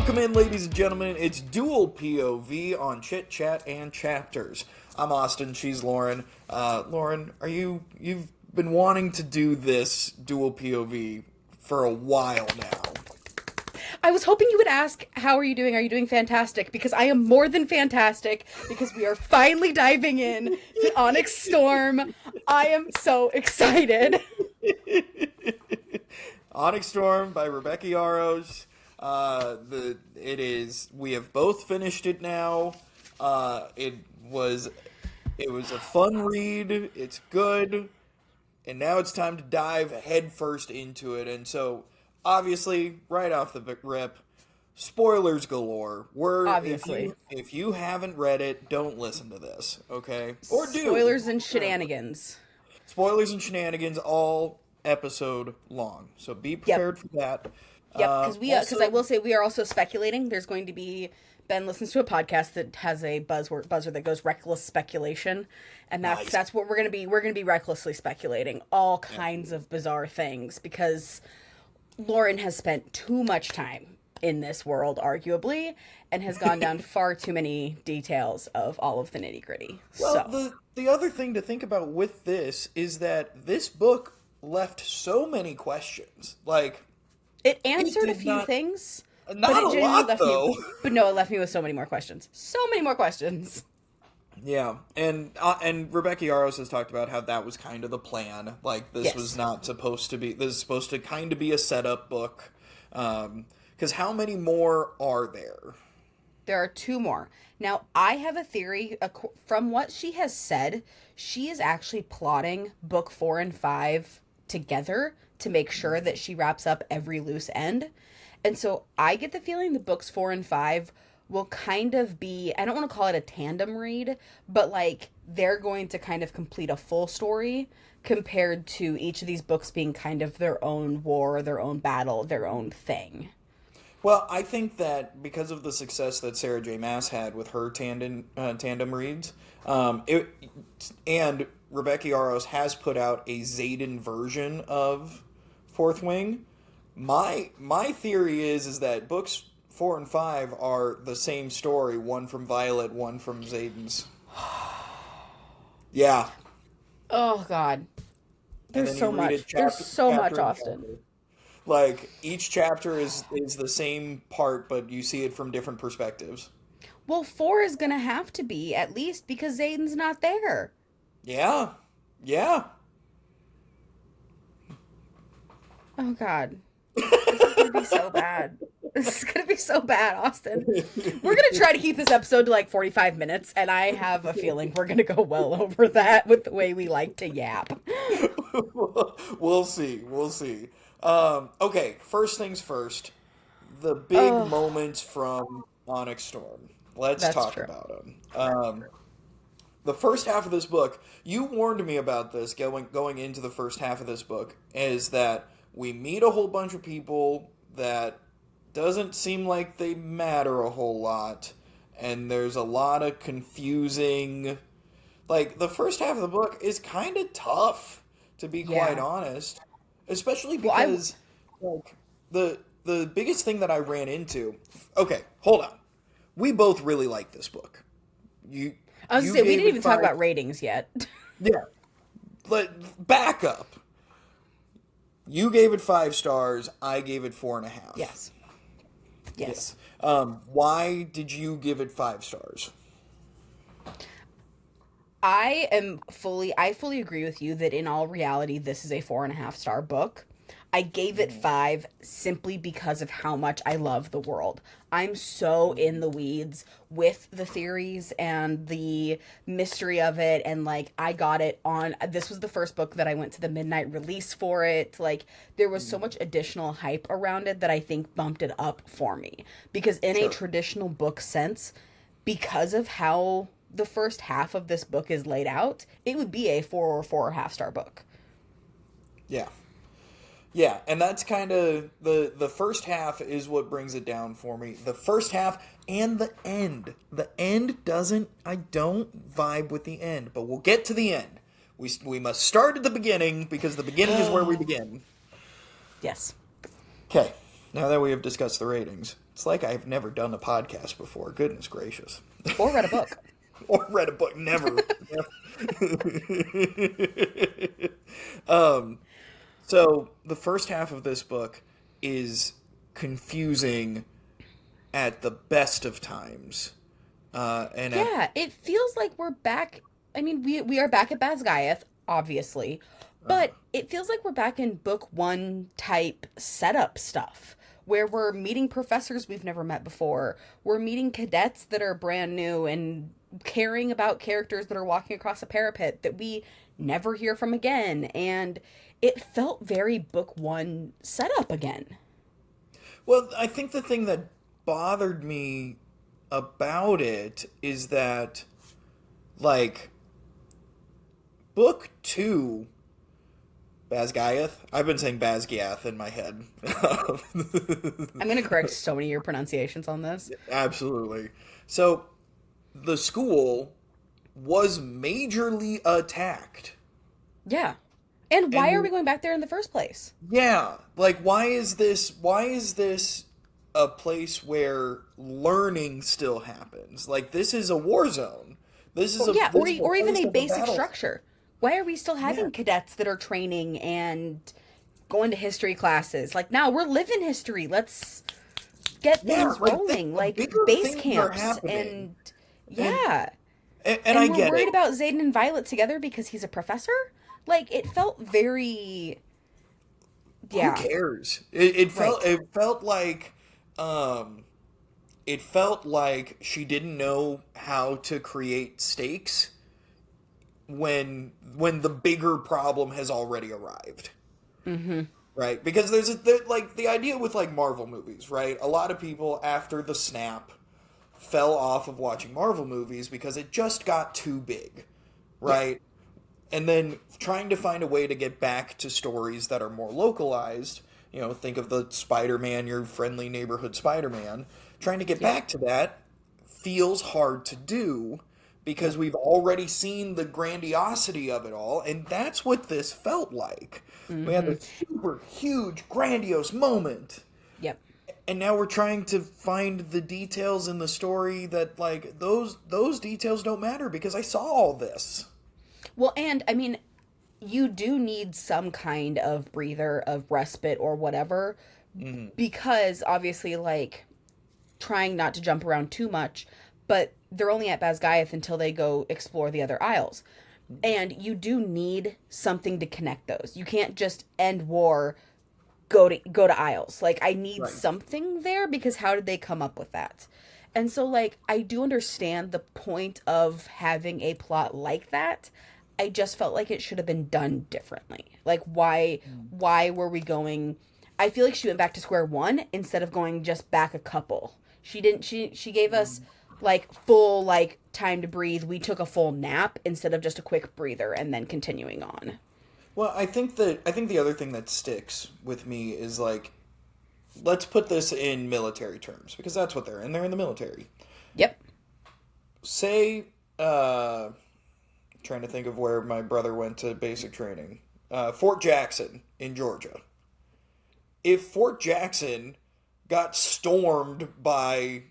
Welcome in, ladies and gentlemen. It's dual POV on Chit Chat and Chapters. I'm Austin. She's Lauren. Lauren, you've been wanting to do this dual POV for a while now. I was hoping you would ask, how are you doing? Are you doing fantastic? Because I am more than fantastic, because we are finally diving in to Onyx Storm. I am so excited. Onyx Storm by Rebecca Yarros. We have both finished it now. It was a fun read. It's good. And now it's time to dive headfirst into it. And so, obviously, right off the rip, spoilers galore. Obviously. If you haven't read it, don't listen to this, okay? Or do. Spoilers and shenanigans. Spoilers and shenanigans all episode long. So be prepared for that. Yep, because I will say we are also speculating. There's going to be, Ben listens to a podcast that has a buzzer that goes reckless speculation, and that's what we're gonna be. We're gonna be recklessly speculating all kinds of bizarre things because Lauren has spent too much time in this world, arguably, and has gone down far too many details of all of the nitty gritty. Well, the other thing to think about with this is that this book left so many questions. Like, it answered a few things. Not a lot, though. But no, it left me with so many more questions. So many more questions. Yeah, and Rebecca Yarros has talked about how that was kind of the plan. Like, this was not supposed to be... This is supposed to kind of be a setup book. Because how many more are there? There are 2 more. Now, I have a theory. From what she has said, she is actually plotting book 4 and 5 together to make sure that she wraps up every loose end. And so I get the feeling the books 4 and 5 will kind of be, I don't want to call it a tandem read, but like they're going to kind of complete a full story compared to each of these books being kind of their own war, their own battle, their own thing. Well, I think that because of the success that Sarah J. Maas had with her tandem reads, and Rebecca Yarros has put out a Xaden version of Fourth Wing. My theory is that books 4 and 5 are the same story, one from Violet, one from Xaden's. Yeah. Oh God. There's so much. There's so much, Austin. Like, each chapter is the same part, but you see it from different perspectives. Well, 4 is gonna have to be, at least, because Xaden's not there. Yeah. Yeah. Oh, God. This is going to be so bad. This is going to be so bad, Austin. We're going to try to keep this episode to like 45 minutes, and I have a feeling we're going to go well over that with the way we like to yap. We'll see. Okay, first things first. The big moments from Onyx Storm. Let's talk about them. The first half of this book, you warned me about this going into the first half of this book, is that we meet a whole bunch of people that doesn't seem like they matter a whole lot, and there's a lot of confusing... Like, the first half of the book is kind of tough, to be quite honest. Especially because, the biggest thing that I ran into... Okay, hold on. We both really like this book. I was going to say, we didn't even talk about ratings yet. Yeah. But back up. You gave it 5 stars. I gave it 4.5. Yes. Why did you give it 5 stars? I fully agree with you that in all reality, this is a 4.5 star book. I gave it 5 simply because of how much I love the world. I'm so in the weeds with the theories and the mystery of it. And like, I got it on, this was the first book that I went to the midnight release for it. Like, there was so much additional hype around it that I think bumped it up for me. Because in a traditional book sense, because of how the first half of this book is laid out, it would be a 4 or 4.5 star book. Yeah. Yeah, and that's kind of, the first half is what brings it down for me. The first half and the end. The end I don't vibe with the end, but we'll get to the end. We must start at the beginning, because the beginning is where we begin. Yes. Okay, now that we have discussed the ratings, It's like I've never done a podcast before. Goodness gracious. Or read a book. Or read a book. Never. So the first half of this book is confusing at the best of times. It feels like we're back. I mean, we are back at Basgiath, obviously, but it feels like we're back in book one type setup stuff, where we're meeting professors we've never met before. We're meeting cadets that are brand new and caring about characters that are walking across a parapet that we never hear from again. And it felt very book one setup again. Well, I think the thing that bothered me about it is that, like, book two, Basgiath. I've been saying Basgiath in my head. I'm going to correct so many of your pronunciations on this. Absolutely. So, the school was majorly attacked. Yeah. And why are we going back there in the first place? Yeah. Like, why is this a place where learning still happens? Like, this is a war zone. This is or even a basic structure. Why are we still having cadets that are training and going to history classes? Like, now we're living history. Let's get things rolling. Like base camps and and I we're get worried it. about Xaden and Violet together because he's a professor. Like, it felt very. Yeah. Who cares? It felt like it felt like she didn't know how to create stakes when the bigger problem has already arrived. Mm-hmm. Right? Because there's like the idea with like Marvel movies, right? A lot of people after the snap fell off of watching Marvel movies because it just got too big, right? Yeah. And then trying to find a way to get back to stories that are more localized, you know, think of the Spider-Man, your friendly neighborhood Spider-Man, trying to get back to that feels hard to do because we've already seen the grandiosity of it all, and that's what this felt like. Mm-hmm. We had this super huge, grandiose moment. Yep. And now we're trying to find the details in the story that, like, those details don't matter because I saw all this. Well, and, I mean, you do need some kind of breather, of respite or whatever, because, obviously, like, trying not to jump around too much, but they're only at Basgiath until they go explore the other isles. And you do need something to connect those. You can't just end war, go to Isles. Like, I need something there because how did they come up with that? And so, like, I do understand the point of having a plot like that. I just felt like it should have been done differently. Like, why were we going... I feel like she went back to square one instead of going just back a couple. She gave us, like, full, like, time to breathe. We took a full nap instead of just a quick breather and then continuing on. Well, I think the other thing that sticks with me is, like, let's put this in military terms, because that's what they're in. They're in the military. Yep. Say, trying to think of where my brother went to basic training. Fort Jackson in Georgia. If Fort Jackson got stormed by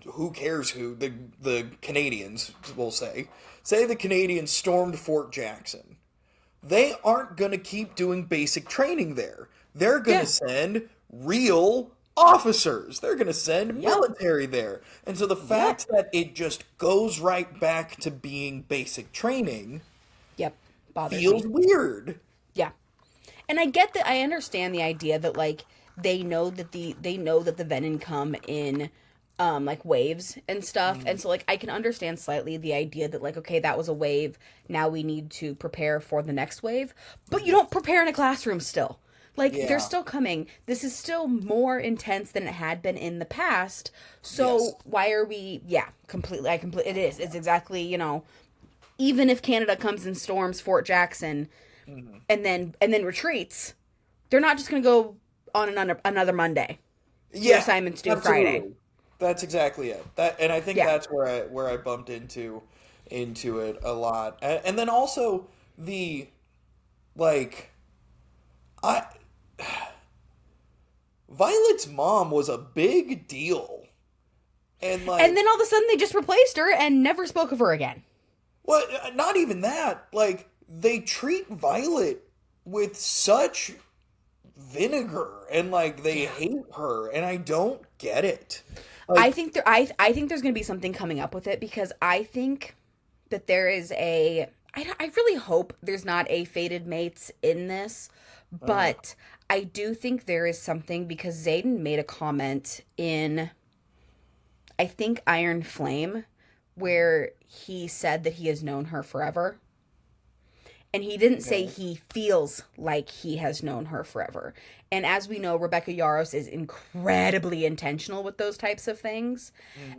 who cares who, the Canadians, we'll say the Canadians stormed Fort Jackson, they aren't going to keep doing basic training there. They're going to send real officers. They're going to send military there. And so the fact that it just goes right back to being basic training feels weird. Yeah. And I get that. I understand the idea that, like, they know that the Venom come in like waves and stuff. And so, like, I can understand slightly the idea that, like, okay, that was a wave. Now we need to prepare for the next wave. But you don't prepare in a classroom still. Like, they're still coming. This is still more intense than it had been in the past. So why are we... Yeah, completely. It is. It's exactly, you know, even if Canada comes and storms Fort Jackson and then retreats, they're not just going to go on another Monday. Your assignments due Friday. That's exactly it. And I think that's where I bumped into it a lot. And then also the, like, Violet's mom was a big deal. And like, and then all of a sudden they just replaced her and never spoke of her again. well, not even that. Like, they treat Violet with such vinegar, and like they hate her, and I don't get it. Like, I think there's going to be something coming up with it, because I think that there is I really hope there's not a fated mates in this, but I do think there is something, because Xaden made a comment in, I think, Iron Flame, where he said that he has known her forever. And he didn't say he feels like he has known her forever. And as we know, Rebecca Yarros is incredibly intentional with those types of things.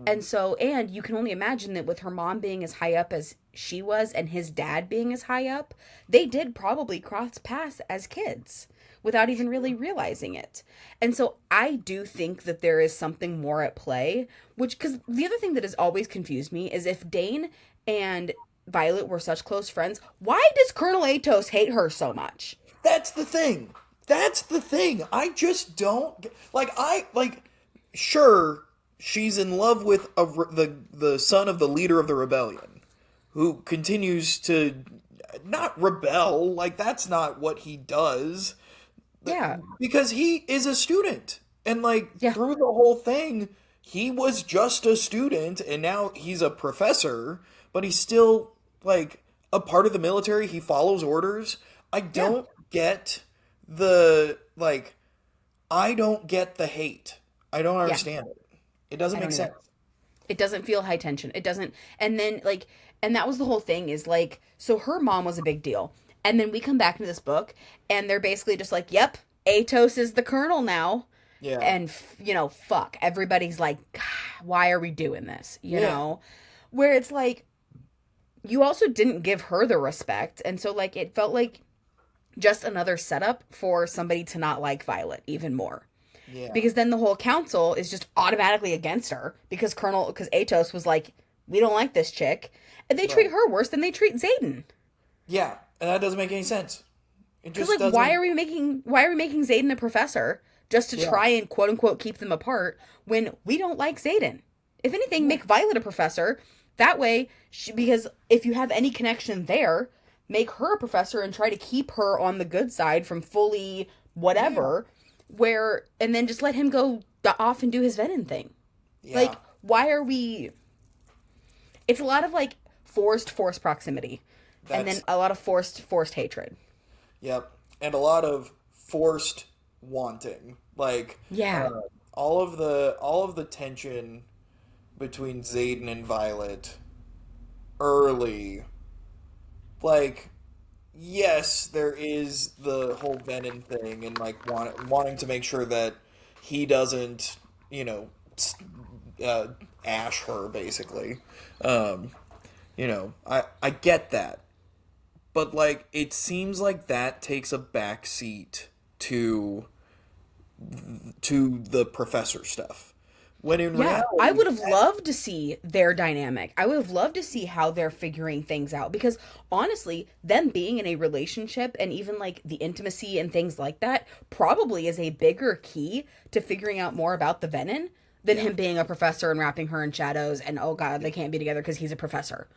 And so, and you can only imagine that with her mom being as high up as she was and his dad being as high up, they did probably cross paths as kids without even really realizing it. And so I do think that there is something more at play, which, because the other thing that has always confused me is, if Dane and Violet were such close friends, why does Colonel Atos hate her so much? That's the thing. That's the thing. I just don't sure, she's in love with the son of the leader of the rebellion, who continues to not rebel. Like, that's not what he does. Yeah. Because he is a student. And like, through the whole thing, he was just a student, and now he's a professor, but he's still like a part of the military. He follows orders. I don't get the I don't get the hate. I don't understand it. It doesn't make sense. It doesn't feel high tension. It doesn't. And then and that was the whole thing, is like, so her mom was a big deal. And then we come back into this book and they're basically just like, yep, Atos is the colonel now. Yeah. And, fuck. Everybody's like, why are we doing this? You know? Where it's like, you also didn't give her the respect. And so, like, it felt like just another setup for somebody to not like Violet even more. Yeah. Because then the whole council is just automatically against her, because Atos was like, we don't like this chick. And they treat her worse than they treat Xaden. Yeah. And that doesn't make any sense. It just like, doesn't. why are we making Xaden a professor just to try and quote unquote keep them apart, when we don't like Xaden? If anything, make Violet a professor. That way, because if you have any connection there, make her a professor and try to keep her on the good side from fully whatever, and then just let him go off and do his Venom thing. Yeah. Like, why are we... It's a lot of, like, forced proximity. And then a lot of forced hatred. Yep. And a lot of forced wanting. Like, all of the tension between Xaden and Violet early, like, yes, there is the whole Venom thing, and like wanting to make sure that he doesn't, ash her, basically. I get that, but like, it seems like that takes a back seat to the professor stuff. When in reality, I would have loved to see their dynamic. I would have loved to see how they're figuring things out, because honestly, them being in a relationship and even like the intimacy and things like that probably is a bigger key to figuring out more about the Venom than him being a professor and wrapping her in shadows, and oh god, they can't be together because he's a professor.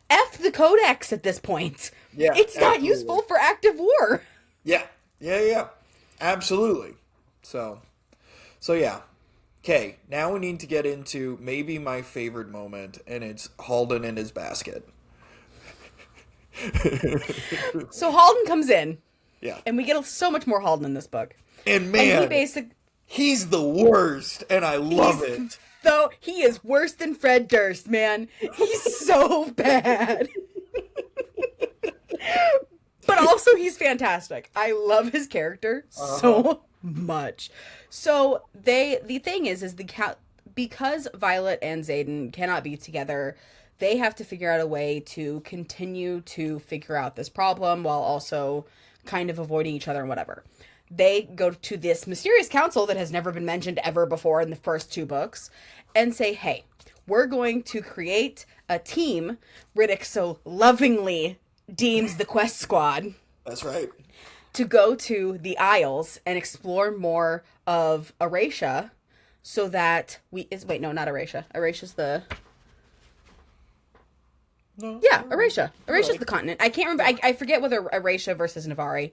F the codex at this point. Yeah, it's not useful for active war. Yeah. Absolutely. So yeah. Okay, now we need to get into maybe my favorite moment, and it's Halden in his basket. So Halden comes in. Yeah. And we get so much more Halden in this book. And man, he's the worst, and I love it. Though he is worse than Fred Durst, man. He's so bad. But also he's fantastic. I love his character so much. So the thing is because Violet and Xaden cannot be together, they have to figure out a way to continue to figure out this problem while also kind of avoiding each other and whatever. They go to this mysterious council that has never been mentioned ever before in the first 2 books and say, hey, we're going to create a team Riddick so lovingly deems the Quest Squad. That's right. to go to the Isles and explore more of Eurasia so that wait, no, not Eurasia. Eurasia's the... No. Yeah, Eurasia. Eurasia's Right. the continent. I can't remember. I forget whether Eurasia versus Navarre.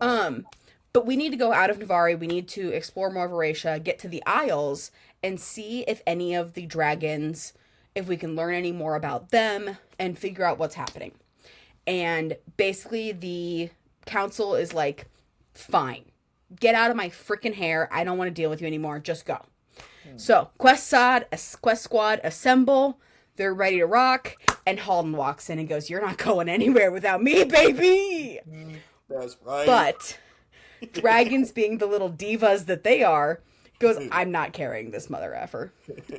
But we need to go out of Navarre. We need to explore more of Eurasia, get to the Isles, and see if any of the dragons, if we can learn any more about them, and figure out what's happening. And basically, the council is like, fine. Get out of my freaking hair. I don't want to deal with you anymore. Just go. So, quest squad assemble. They're ready to rock. And Halden walks in and goes, "You're not going anywhere without me, baby!" That's right. But dragons, being the little divas that they are, goes, "I'm not carrying this mother effer.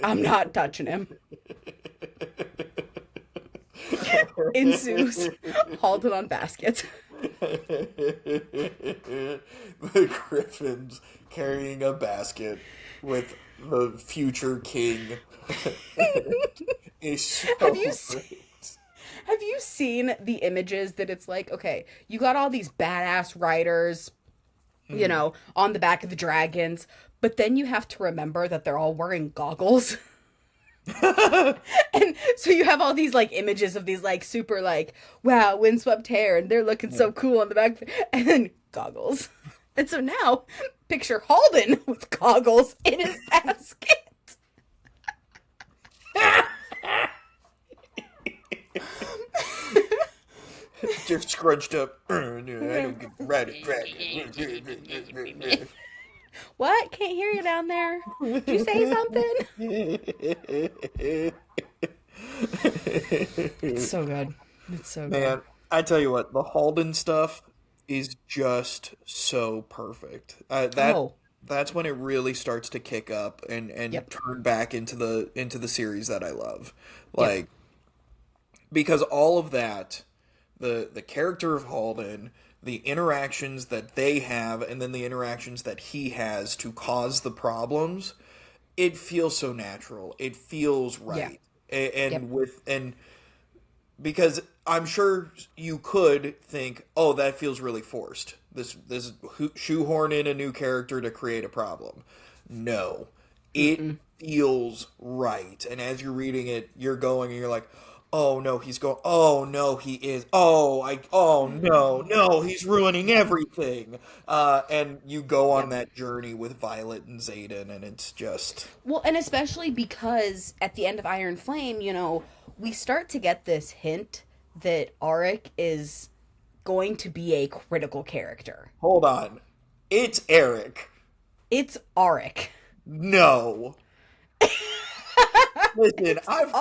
I'm not touching him." Ensues Halden on baskets. The Griffins carrying a basket with the future king is so Have you great. Have you seen the images that it's like, okay, you got all these badass riders, you know, on the back of the dragons, but then you have to remember that they're all wearing goggles. And so you have all these like images of these like super like, wow, windswept hair, and they're looking so cool on the back, and then goggles. And so now picture Halden with goggles in his basket. Just scrunched up. I don't get right. What? Can't hear you down there. Did you say something? It's so good. It's so good. Man, I tell you what, the Halden stuff is just so perfect. That's when it really starts to kick up and Yep. turn back into the series that I love. Like, because all of that, the character of Halden, the interactions that they have, and then the interactions that he has to cause the problems, it feels so natural. It feels right. And because I'm sure you could think, oh, that feels really forced. This shoehorn in a new character to create a problem. No, it feels right. And as you're reading it, you're going and you're like, oh no, he's going. Oh no, he is. Oh no, he's ruining everything. And you go on that journey with Violet and Xaden, and it's just Well, and especially because at the end of Iron Flame, you know, we start to get this hint that Auric is going to be a critical character. hold on. It's Eric. It's Auric. No. Listen, I've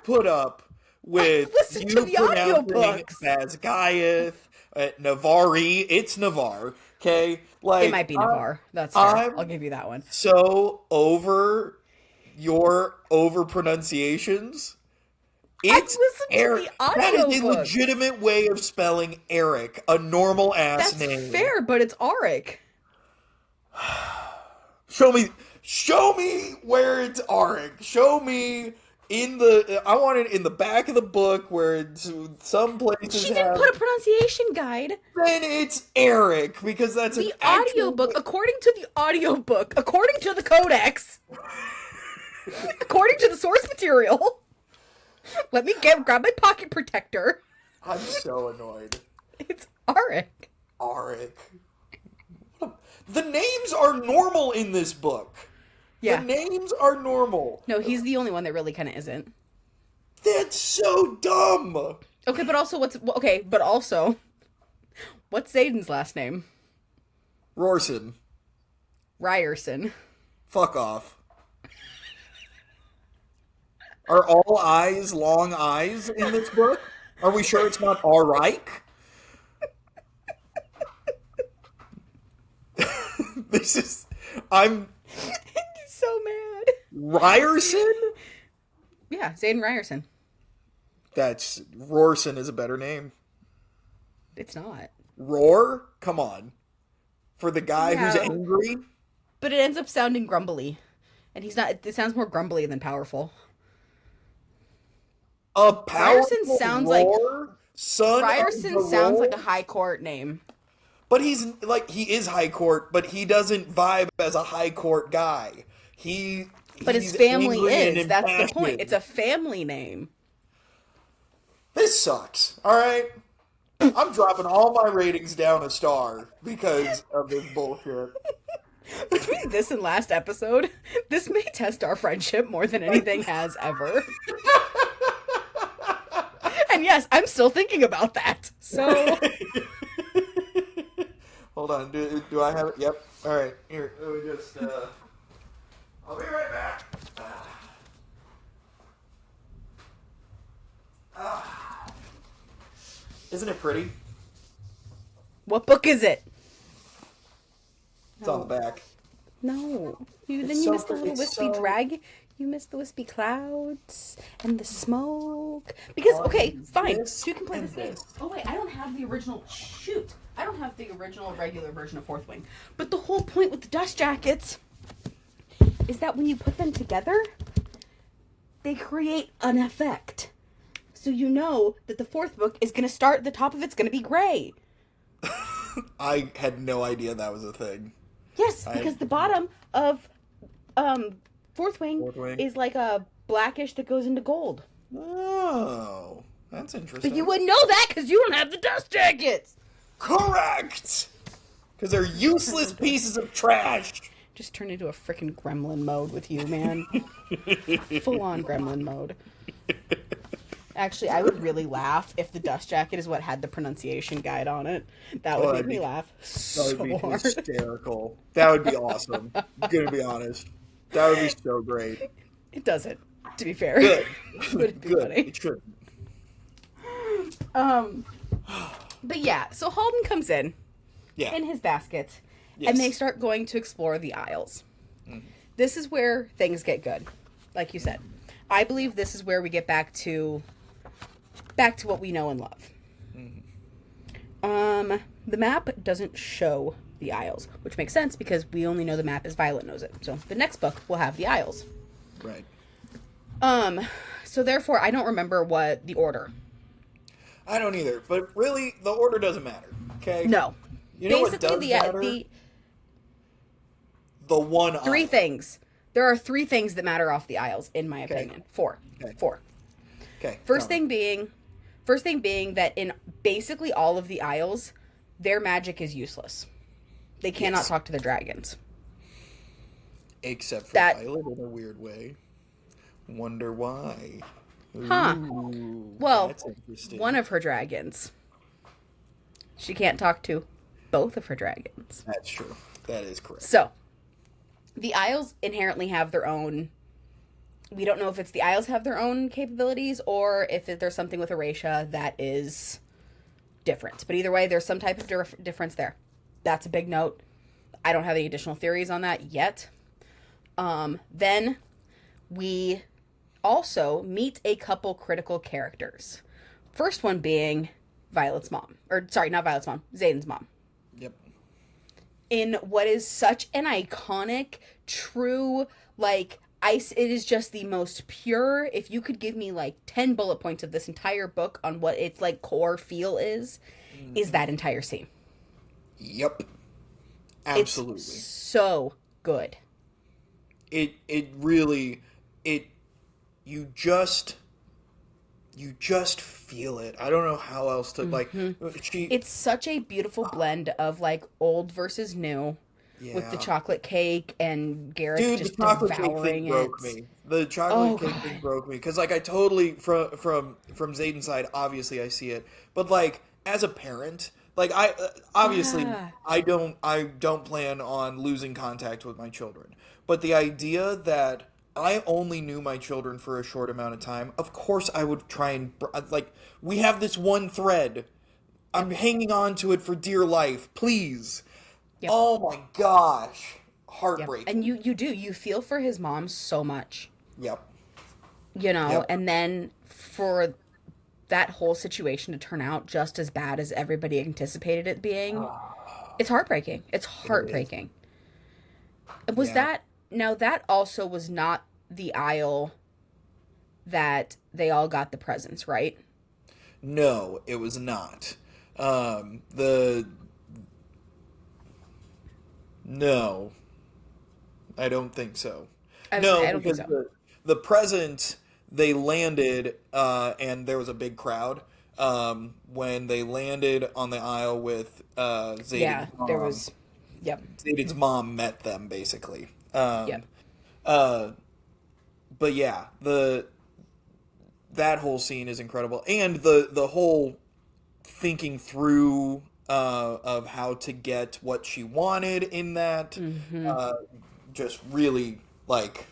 put up with listened you to the pronouncing audiobooks. Basgiath, Navarre. It's Navarre. Okay, like It might be Navarre. That's fair. I'll give you that one. So over your over pronunciations. It's listened to Eric. the That is a audiobooks. legitimate way of spelling Eric, a normal ass That's name. fair, but it's Auric. Show me where it's Auric. Show me I want it in the back of the book where it's some places She didn't put a pronunciation guide. Then it's Eric because that's The an actual audiobook, according to the audiobook, according to the codex, according to the source material. Let me grab my pocket protector. I'm so annoyed. It's Auric. Auric. The names are normal in this book. Yeah. The names are normal. No, he's the only one that really kind of isn't. That's so dumb. Okay, but also what's Zayden's last name? Rorson. Ryerson. Fuck off. Are all eyes long eyes in this book? Are we sure it's not Auric? I'm He's so mad. Ryerson? Yeah, Zayden Ryerson. That's Rorson is a better name. It's not. Roar? Come on. For the guy who's Yeah. angry? But it ends up sounding grumbly. And he's not, it sounds more grumbly than powerful. A powerful Ryerson sounds like- roar? Son Ryerson of the sounds roar? like a high court name. But he's like he is high court, but he doesn't vibe as a high court guy. But his He's family angry and is. That's the point. impassioned. It's a family name. This sucks. All right, I'm dropping all my ratings down a star because of this bullshit. Between this and last episode, this may test our friendship more than anything has ever. And yes, I'm still thinking about that. So Hold on. Do I have it? Yep. All right. Here. Let me just. I'll be right back. Isn't it pretty? what book is it? It's on the back. No. You so missed the little it's wispy so- drag. You missed the wispy clouds and the smoke. Because, okay, fine. this So you can play and this game. this. Oh, wait, I don't have the original. Shoot. I don't have the original regular version of Fourth Wing. But the whole point with the dust jackets is that when you put them together, they create an effect. So you know that the fourth book is going to start, the top of it's going to be gray. I had no idea that was a thing. Yes, because the bottom of Fourth Wing Fourth Wing. is like a blackish that goes into gold. Oh, that's interesting. But you wouldn't know that because you don't have the dust jackets. Correct! Because they're useless pieces of trash. Just turn into a freaking gremlin mode with you, man. Full on gremlin mode. Actually, I would really laugh if the dust jacket is what had the pronunciation guide on it. That would make me laugh That so would be hard. hysterical. That would be awesome. I'm gonna be honest. That would be so great. It doesn't, to be fair. Good. Would it be Good. funny? It should. But yeah, so Halden comes in Yeah. his basket, Yes. and they start going to explore the aisles. This is where things get good, like you said. I believe this is where we get back to what we know and love. The map doesn't show the aisles, which makes sense because we only know the map as Violet knows it. So the next book will have the aisles. Right. So therefore, I don't remember what the order. I don't either, but really, the order doesn't matter. Okay. No. You know what Basically, does matter? The one. Three aisle. things. There are three things that matter off the aisles, in my opinion. Four. Okay. Four. Okay. First thing being that in basically all of the aisles, their magic is useless. They cannot talk to the dragons. Except for that- Violet in a weird way. Wonder why. Huh. Ooh, Well, that's interesting. one of her dragons. She can't talk to both of her dragons. That's true. That is correct. So, the Isles inherently have their own... We don't know if it's the Isles have their own capabilities or if there's something with Eratia that is different. But either way, there's some type of difference there. That's a big note. I don't have any additional theories on that yet. Then we also meet a couple critical characters. First one being Violet's mom. Or, sorry, not Violet's mom. Xaden's mom. Yep. In what is such an iconic, true, like, ice. It is just the most pure. If you could give me, like, 10 bullet points of this entire book on what its, like, core feel is that entire scene. Yep. Absolutely. It's so good. It really you just feel it. I don't know how else to like It's such a beautiful blend of, like, old versus new. With the Yeah. chocolate cake and Garrett Dude, just the chocolate cake devouring thing it. broke me. The chocolate cake God. thing broke me because, like, I totally from Zayden's side, obviously I see it, but like as a parent, like I obviously Yeah. I don't plan on losing contact with my children, but the idea that I only knew my children for a short amount of time, of course I would try and like we have this one thread. I'm hanging on to it for dear life, please. Yep. Oh my gosh. Yep. Heartbreaking. And you feel for his mom so much. Yep. You know, Yep. and then for that whole situation to turn out just as bad as everybody anticipated it being, it's heartbreaking. It's heartbreaking. Was Yeah. that... Now, that also was not the aisle that they all got the presents, right? No, it was not. No, I don't think so. I No, don't think because so. the present they landed, and there was a big crowd when they landed on the Isle with Zayden's Yeah, there mom. was. Yep. Zayden's mom met them basically. Yep. Uh, but yeah, the that whole scene is incredible, and the whole thinking through of how to get what she wanted in that, Mm-hmm. uh, just really like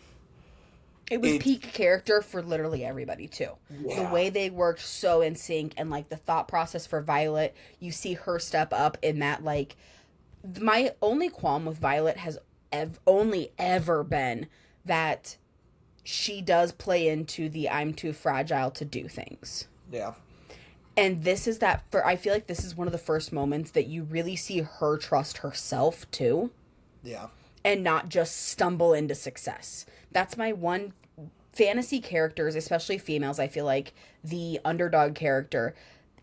It was it. peak character for literally everybody too. The Yeah, way they worked so in sync, and like the thought process for Violet, you see her step up in that. Like, my only qualm with Violet has only ever been that she does play into the I'm too fragile to do things. yeah, And this is that for I feel like this is one of the first moments that you really see her trust herself too, yeah, and not just stumble into success. That's my one fantasy characters, especially females, I feel like the underdog character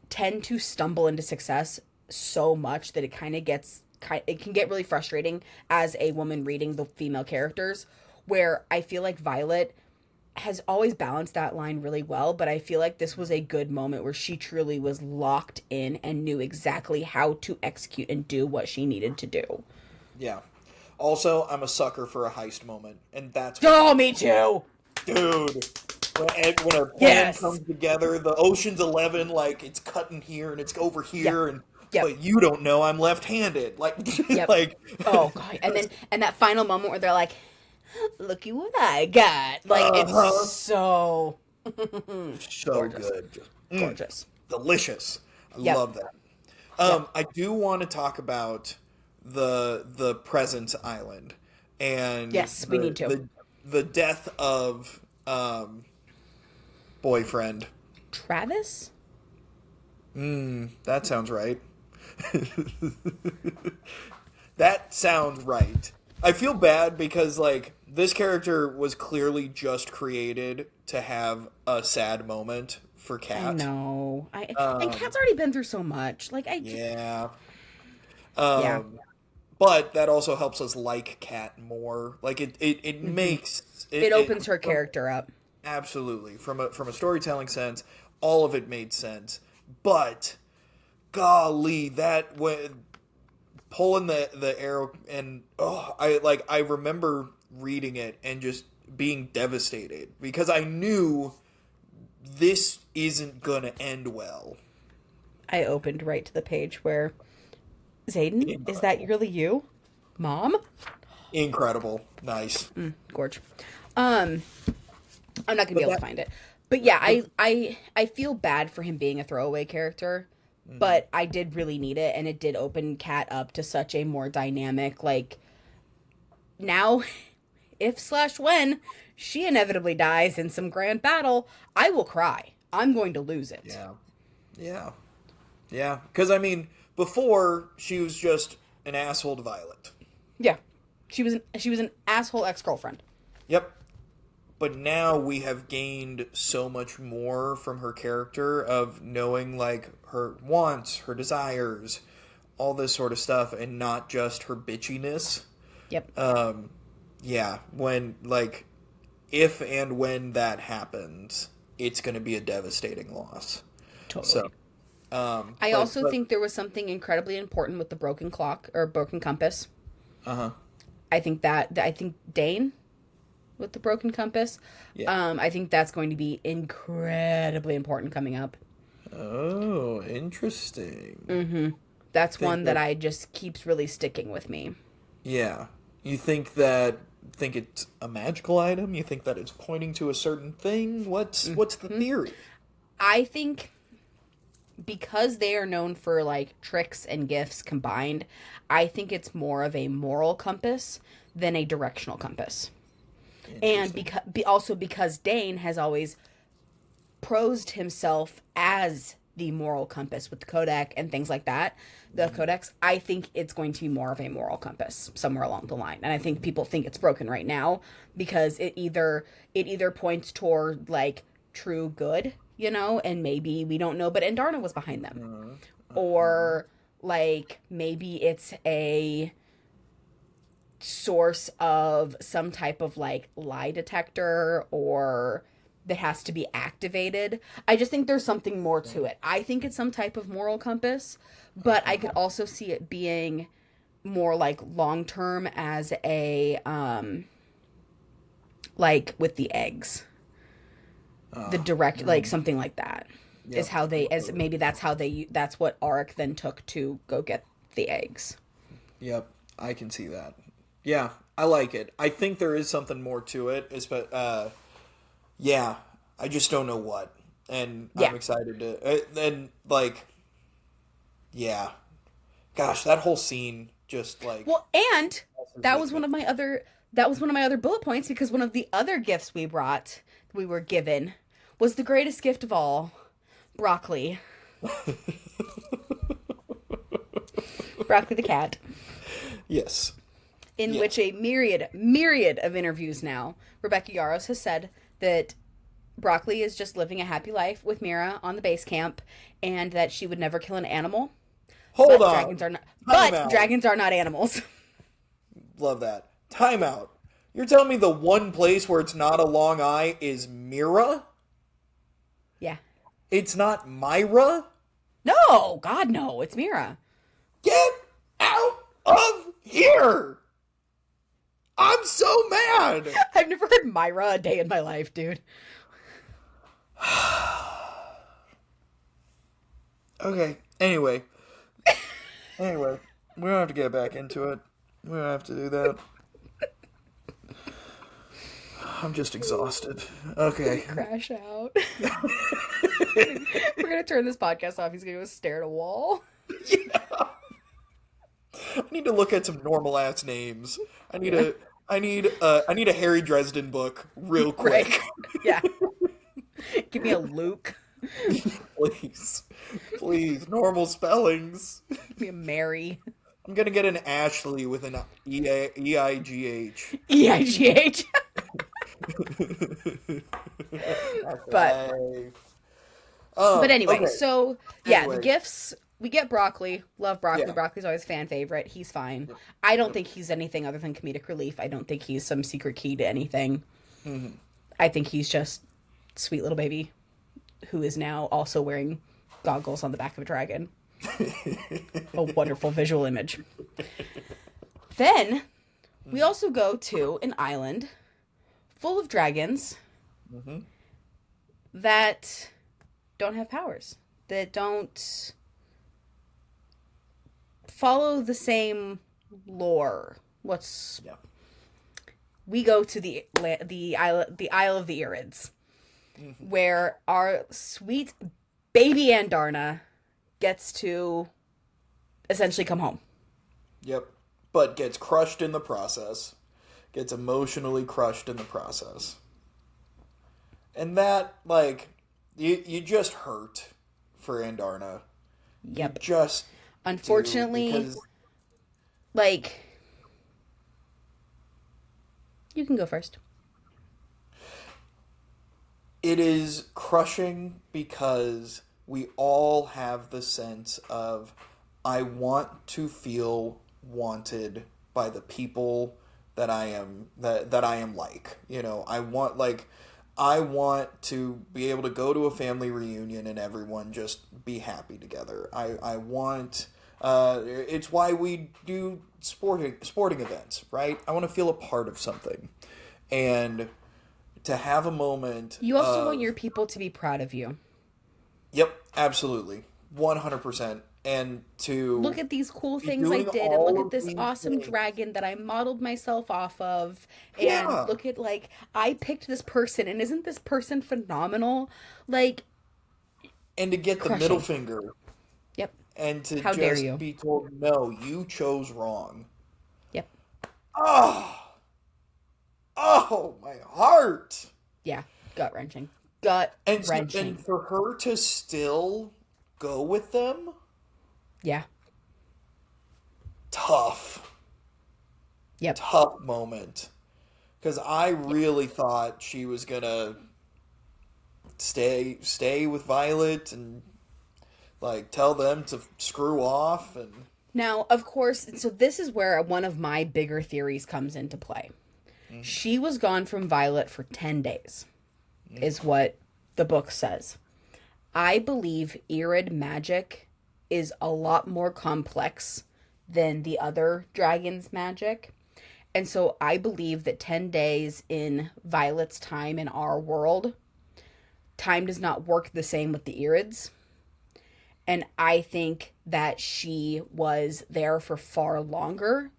tend to stumble into success so much that it can get really frustrating as a woman reading the female characters, where I feel like Violet has always balanced that line really well, but I feel like this was a good moment where she truly was locked in and knew exactly how to execute and do what she needed to do. yeah. Also, I'm a sucker for a heist moment, and that's what Oh, me too. dude. When a plan Yes. comes together, the Ocean's 11, like it's cutting here and it's over Yep. here, and Yep. but you don't know I'm left-handed. Like, Yep. like, Oh god. And that final moment where they're like, "Looky what I got." Like, it's uh-huh. so So gorgeous. good. Mm, Gorgeous. delicious. I Yep. love that. Yep. I do want to talk about the present island and Yes, we need to. the death of boyfriend. Travis? That sounds right. That sounds right. I feel bad because like this character was clearly just created to have a sad moment for I Kat. know. I and Um, Kat's already been through so much. Like, I just yeah. yeah. But that also helps us like Kat more. Like it Hmm. makes It it opens her character up. absolutely from a storytelling sense, all of it made sense. But golly, that when pulling the arrow and I remember reading it and just being devastated because I knew this isn't gonna end well. I opened right to the page where Zayden, is that Incredible. really you? Mom? Incredible. Nice. Gorge. Um, I'm not gonna be But able to that find it. But yeah, but I feel bad for him being a throwaway character, mhm. but I did really need it, and it did open Kat up to such a more dynamic, like, now if slash when she inevitably dies in some grand battle, I will cry. I'm going to lose it. Yeah. Yeah. Yeah. Because I mean, before she was just an asshole to Violet. Yeah. She was an asshole ex-girlfriend. Yep. But now we have gained so much more from her character of knowing like her wants, her desires, all this sort of stuff, and not just her bitchiness. Yep. Yeah, when like if and when that happens, it's going to be a devastating loss. So, Totally. I also but think there was something incredibly important with the broken clock or broken compass. uh huh, I think Dane with the broken compass. yeah. I think that's going to be incredibly important coming up. Oh, interesting. That's Think one that that I just keeps really sticking with me. yeah. You think it's a magical item? You think that it's pointing to a certain thing? What's the theory? I think because they are known for like tricks and gifts combined, I think it's more of a moral compass than a directional compass. And Interesting. because Dane has always prosed himself as the moral compass with the Kodak and things like that, the Codex, I think it's going to be more of a moral compass somewhere along the line. And I think people think it's broken right now because it either points toward like true good, and maybe we don't know, but Andarna was behind them. Uh, uh, Or like maybe it's a source of some type of like lie detector or that has to be activated. I just think there's something more to it. I think it's some type of moral compass, but I could also see it being more like long term as a like with the eggs. The direct like something like that is how they as maybe that's how they that's what Auric then took to go get the eggs. Yep, I can see that. Yeah, I like it. I think there is something more to it. Yeah, I just don't know what, and Yeah. I'm excited to. And like, yeah, gosh, that whole scene just like Well, and that was with one me. of my other that was one of my other bullet points because one of the other gifts we were given was the greatest gift of all, broccoli. Broccoli the cat, Yes. in Yeah. which a myriad of interviews now, Rebecca Yarros has said that Broccoli is just living a happy life with Mira on the base camp and that she would never kill an animal. Hold But on. dragons are not Time but out. dragons are not animals. Love that. Time out. You're telling me the one place where it's not a long eye is Mira? Yeah. It's not Myra? No, God no, it's Mira. Get out of here! I'm so mad! I've never heard Myra a day in my life, dude. Okay, anyway. Anyway, we don't have to get back into it. We don't have to do that. I'm just exhausted. Okay. Crash out. We're gonna turn this podcast off. He's gonna go stare at a wall. I need to look at some normal ass names. I need a Harry Dresden book real quick. Right. Yeah. Give me a Luke. Please. Please, normal spellings. Give me a Mary. I'm gonna get an Ashley with an E-I-G-H. EIGH. But anyway, Okay. so yeah, Anyway. the gifts we get broccoli. Love broccoli. Yeah. Broccoli's always a fan favorite. He's fine. I don't think he's anything other than comedic relief. I don't think he's some secret key to anything. I think he's just sweet little baby who is now also wearing goggles on the back of a dragon. A wonderful visual image. Then we also go to an island full of dragons that don't have powers, that don't follow the same lore. We go to the Isle of the Irids, where our sweet baby Andarna gets to essentially come home. Yep. But gets crushed in the process. Gets emotionally crushed in the process. And that, like, you just hurt for Andarna. Yep. You just Unfortunately, because like, you can go first. it is crushing because we all have the sense of I want to feel wanted by the people that I am that I am like. You know, I want to be able to go to a family reunion and everyone just be happy together. I want it's why we do sporting events, right? I want to feel a part of something. And to have a moment You also of, want your people to be proud of you. Yep, absolutely. 100%. And to Look at these cool be things I doing did, and all look of at this these awesome things. dragon that I modeled myself off of, and Yeah. look at, like, I picked this person, and isn't this person phenomenal? Like, And to get the Crushing. middle finger yep, and to How dare just you. be told, no, you chose wrong. yep, Oh, my heart. yeah, gut-wrenching. And Gut-wrenching. for her to still go with them, Yeah, tough yep, moment. Because I really thought she was gonna stay with Violet and like tell them to screw off and Now, of course, so this is where one of my bigger theories comes into play. She was gone from Violet for 10 days, is what the book says. I believe Irid magic is a lot more complex than the other dragon's magic. And so I believe that 10 days in Violet's time in our world, time does not work the same with the Irids. And I think that she was there for far longer,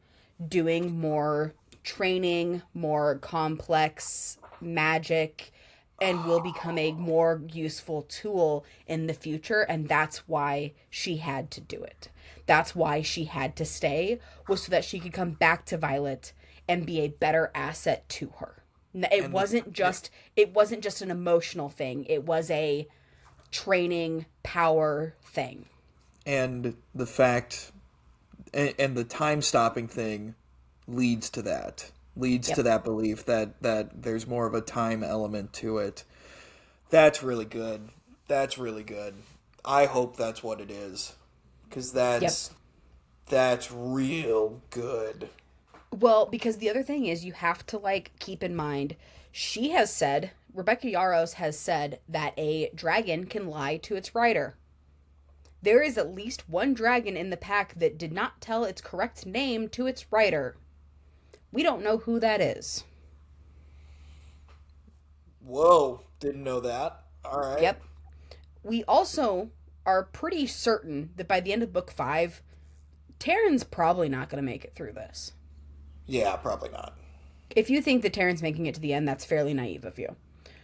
doing more training, more complex magic, and will become a more useful tool in the future. And that's why she had to do it. That's why she had to stay, was so that she could come back to Violet and be a better asset to her. It wasn't just an emotional thing. It was a training power thing. And the fact and the time stopping thing leads to that. Leads to that belief that there's more of a time element to it. That's really good. That's really good. I hope that's what it is. Because that's real good. Well, because the other thing is you have to, like, keep in mind, she has said, Rebecca Yarros has said that a dragon can lie to its rider. There is at least one dragon in the pack that did not tell its correct name to its rider. We don't know who that is. Whoa, didn't know that. All right. Yep. We also are pretty certain that by the end of book 5, Taryn's probably not going to make it through this. Yeah, probably not. If you think that Taryn's making it to the end, that's fairly naive of you.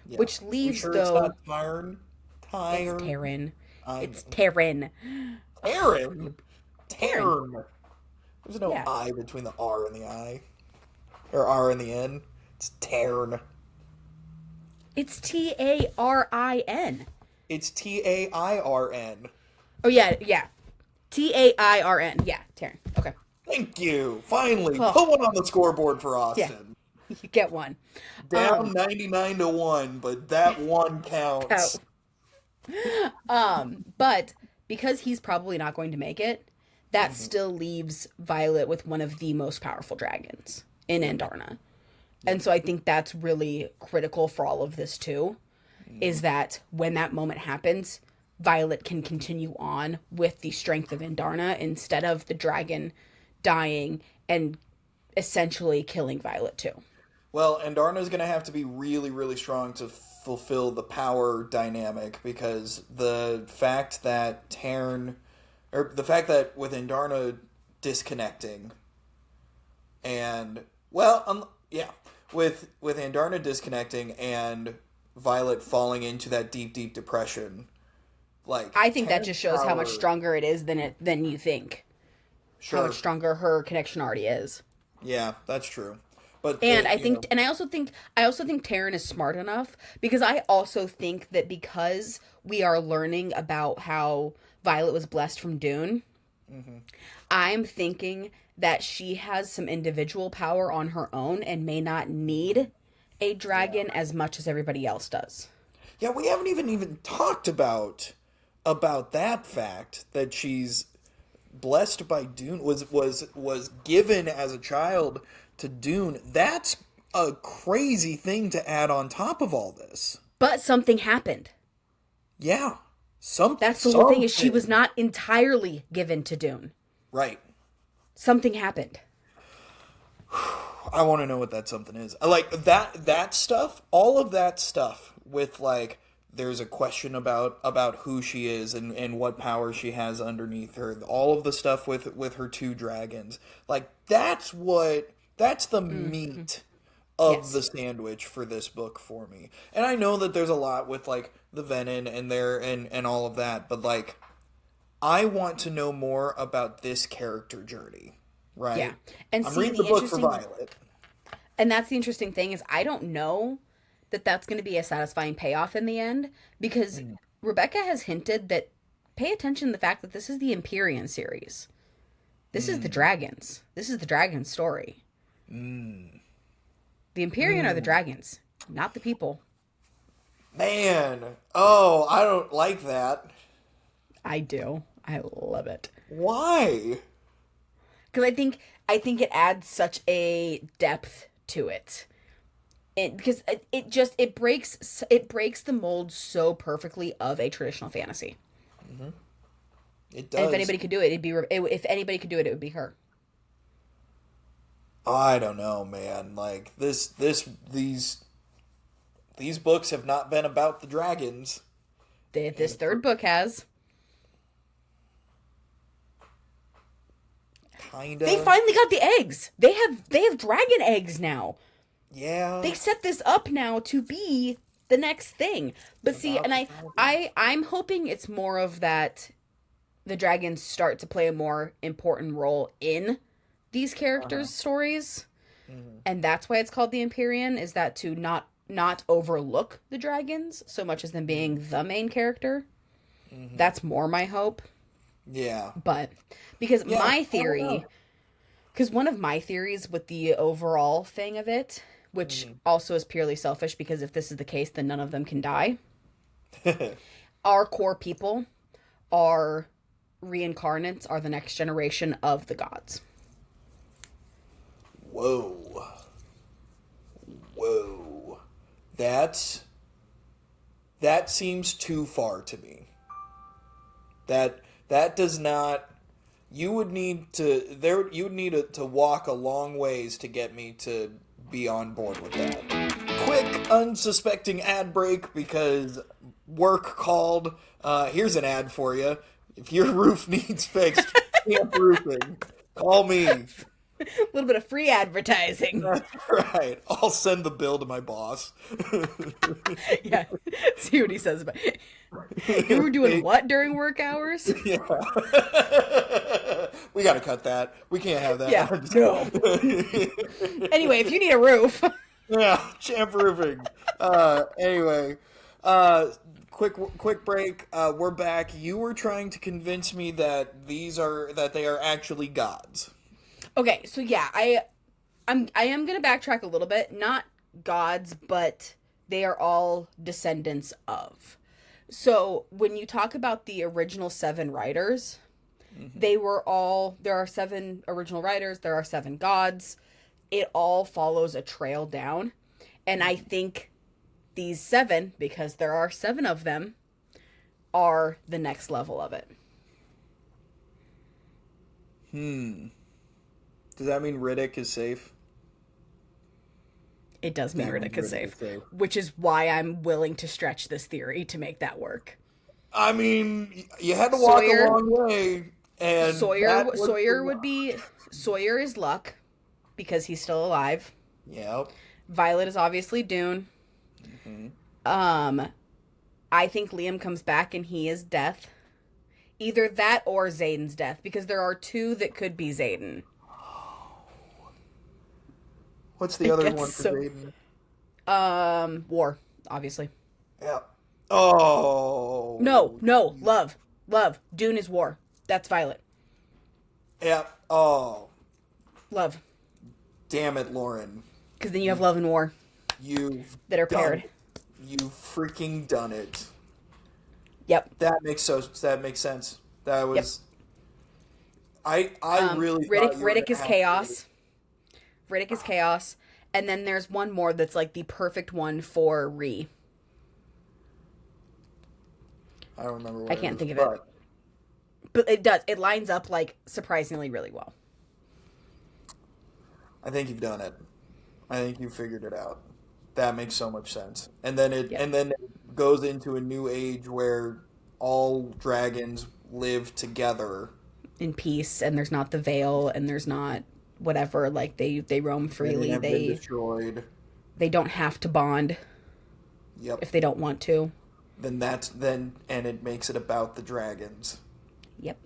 Yeah. Which leaves, sure though... It's not Tyron? It's Taryn. It's Taryn. Taryn? Taryn. There's no I between the R and the I. Or R and the N. It's Taryn. It's T-A-R-I-N. It's T-A-I-R-N. Oh, yeah. T-A-I-R-N. Yeah, Taryn. Okay. Thank you. Finally. Put one on the scoreboard for Austin. Yeah. You get one. Down 99-1, but that one counts. But because he's probably not going to make it, that still leaves Violet with one of the most powerful dragons in Andarna. And so I think that's really critical for all of this too, is that when that moment happens, Violet can continue on with the strength of Andarna instead of the dragon dying and essentially killing Violet too. Well, Andarna's going to have to be really, really strong to fulfill the power dynamic, because the fact that with Andarna disconnecting and, with Andarna disconnecting and Violet falling into that deep, deep depression, like, I think that just shows how much stronger it is than you think. Sure. How much stronger her connection already is. Yeah, that's true. But I also think Taryn is smart enough, because I also think that because we are learning about how Violet was blessed from Dune, I'm thinking that she has some individual power on her own and may not need a dragon as much as everybody else does. Yeah, we haven't even talked about that fact that she's blessed by Dune, was given as a child to Dune. That's a crazy thing to add on top of all this. But something happened. Yeah. That's the whole thing, is she was not entirely given to Dune. Right. Something happened. I want to know what that something is. Like that stuff, all of that stuff with, like, there's a question about who she is and what power she has underneath her. All of the stuff with her two dragons. Like, that's the meat of the sandwich for this book for me. And I know that there's a lot with, like, the Venom and all of that, but, like, I want to know more about this character journey, right? Yeah. And I'm reading the book for Violet. And that's the interesting thing, is I don't know that that's going to be a satisfying payoff in the end, because Rebecca has hinted that, pay attention to the fact that this is the Empyrean series. This is the dragons. This is the dragon story. The Empyrean are the dragons, not the people. Man, I don't like that. I do. I love it. Why? because I think it adds such a depth to it. Because it breaks the mold so perfectly of a traditional fantasy. Mm-hmm. It And if does. anybody could do it, if anybody could do it, it would be her. I don't know, man. Like these books have not been about the dragons. This third book has. Kinda. They finally got the eggs. They have dragon eggs now. Yeah. They set this up now to be the next thing. But see, and I'm hoping it's more of that the dragons start to play a more important role in these characters' stories. Mm-hmm. And that's why it's called the Empyrean, is that to not overlook the dragons so much as them being the main character. Mm-hmm. That's more my hope. Yeah. But because Yeah, my theory, because one of my theories with the overall thing of it, which also is purely selfish, because if this is the case, then none of them can die. Our core people are reincarnates, are the next generation of the gods. Whoa. Whoa. That seems too far to me. That does not. You would need to walk a long ways to get me to be on board with that. Quick, unsuspecting ad break because work called. Here's an ad for you. If your roof needs fixed, Camp Roofing. Call me. A little bit of free advertising. That's right. I'll send the bill to my boss. Yeah. See what he says about it. You were doing what during work hours? Yeah. We gotta cut that. We can't have that. Yeah. No. Anyway, if you need a roof. Yeah, Champ Roofing. Anyway, quick break. We're back. You were trying to convince me that they are actually gods. Okay, so yeah, I am gonna backtrack a little bit. Not gods, but they are all descendants of. So when you talk about the original 7 writers, there are 7 original writers, there are 7 gods. It all follows a trail down. And I think these 7, because there are 7 of them, are the next level of it. Does that mean Riddick is safe? It does mean Riddick is safe, which is why I'm willing to stretch this theory to make that work. I mean, you had to walk a long way, and Sawyer is Luck because he's still alive. Yep. Violet is obviously Dune. I think Liam comes back and he is Death. Either that or Xaden's Death, because there are 2 that could be Xaden. What's the other one for Xaden? War, obviously. Yeah. Oh. No, love. Dune is War. That's Violet. Yeah. Oh. Love. Damn it, Lauren. Because then you have love and war. That are paired. You've freaking done it. Yep. That makes sense. That was. Yep. I really. Riddick is chaos. Riddick is chaos, and then there's one more that's like the perfect one for Ree. I don't remember. I can't think of it. But it does. It lines up like surprisingly really well. I think you've done it. I think you figured it out. That makes so much sense. And then it goes into a new age where all dragons live together in peace, and there's not the veil, and there's not whatever, like they roam freely. They have been destroyed. They don't have to bond. Yep. If they don't want to. And it makes it about the dragons. Yep.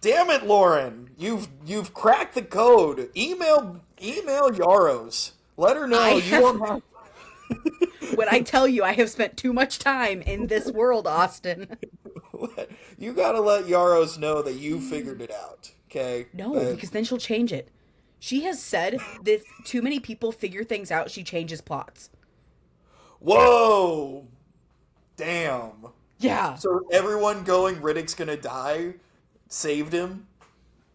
Damn it, Lauren! You've cracked the code. Email Yaros. Let her know you won't have. When I tell you I have spent too much time in this world, Austin. You gotta let Yaros know that you figured it out. Okay? No, because then she'll change it. She has said that if too many people figure things out, she changes plots. Whoa! Damn. Yeah. So everyone going, Riddick's gonna die, saved him?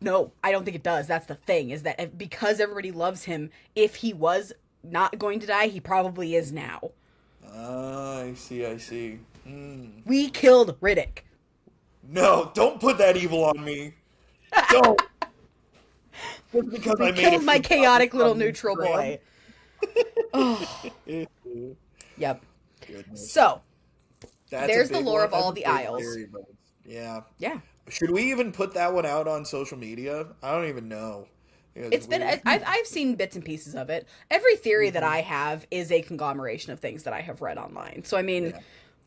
No, I don't think it does. That's the thing, is that because everybody loves him, if he was not going to die, he probably is now. I see, I see. We killed Riddick. No, don't put that evil on me. Don't. Just because We I made killed it my chaotic little on neutral Instagram. boy. Oh. Yep. Goodness. So, That's a there's the big lore one. of all That's the a big Isles. theory, but yeah. Yeah. Should we even put that one out on social media? I don't even know. It's been, I've seen bits and pieces of it. Every theory that I have is a conglomeration of things that I have read online. So, I mean, Yeah.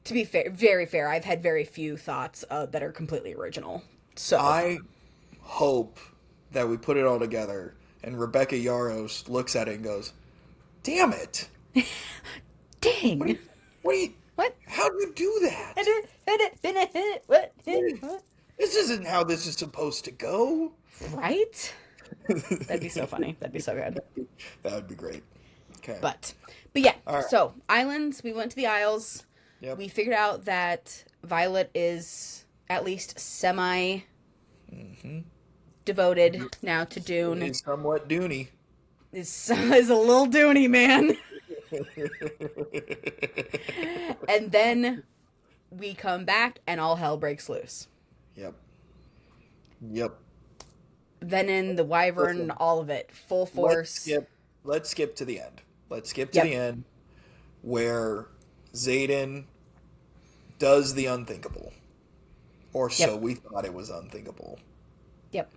to be fair, very fair, I've had very few thoughts that are completely original. So, I hope that we put it all together and Rebecca Yaros looks at it and goes, "Damn it! dang. What do you? What? How do you do that? What? This isn't how this is supposed to go." Right? That'd be so funny. That'd be so good. That would be great. Okay. But yeah, All right. so islands, we went to the Isles. Yep. We figured out that Violet is at least semi devoted now to Dune. It's somewhat Dooney. Is a little Dooney, man. And then we come back and all hell breaks loose. Yep. Yep. Venom, the Wyvern, Listen, all of it, full force. Let's skip to the end. Let's skip to the end where Xaden does the unthinkable. Or so we thought it was unthinkable. Yep.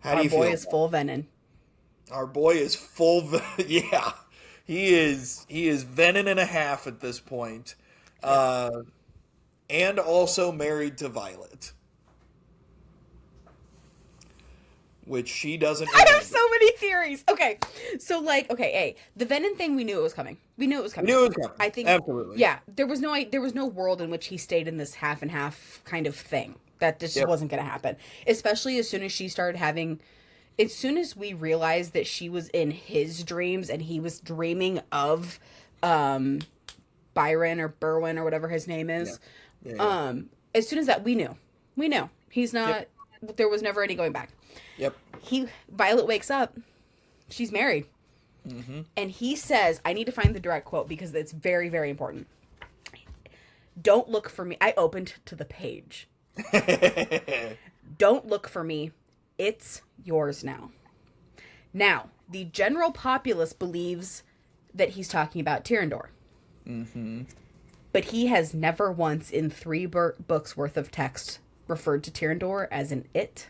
How do you feel? Our boy is full Venom. Our boy is full yeah. He is Venom and a half at this point. And also married to Violet. Which she doesn't I have remember. so many theories. Okay, so the Venom thing, we knew it was coming. We knew it was coming. I think absolutely. Yeah, there was no world in which he stayed in this half and half kind of thing. That just wasn't going to happen. Especially as soon as she started having, as soon as we realized that she was in his dreams and he was dreaming of, Byron or Berwin or whatever his name is. Yeah. As soon as that, we knew he's not. There was never any going back. Yep. Violet wakes up. She's married. Mm-hmm. And he says, I need to find the direct quote because it's very, very important. Don't look for me. I opened to the page. Don't look for me. It's yours now. Now, the general populace believes that he's talking about Tyrandor. Mm-hmm. But he has never once in 3 books worth of text referred to Tyrandor as an it.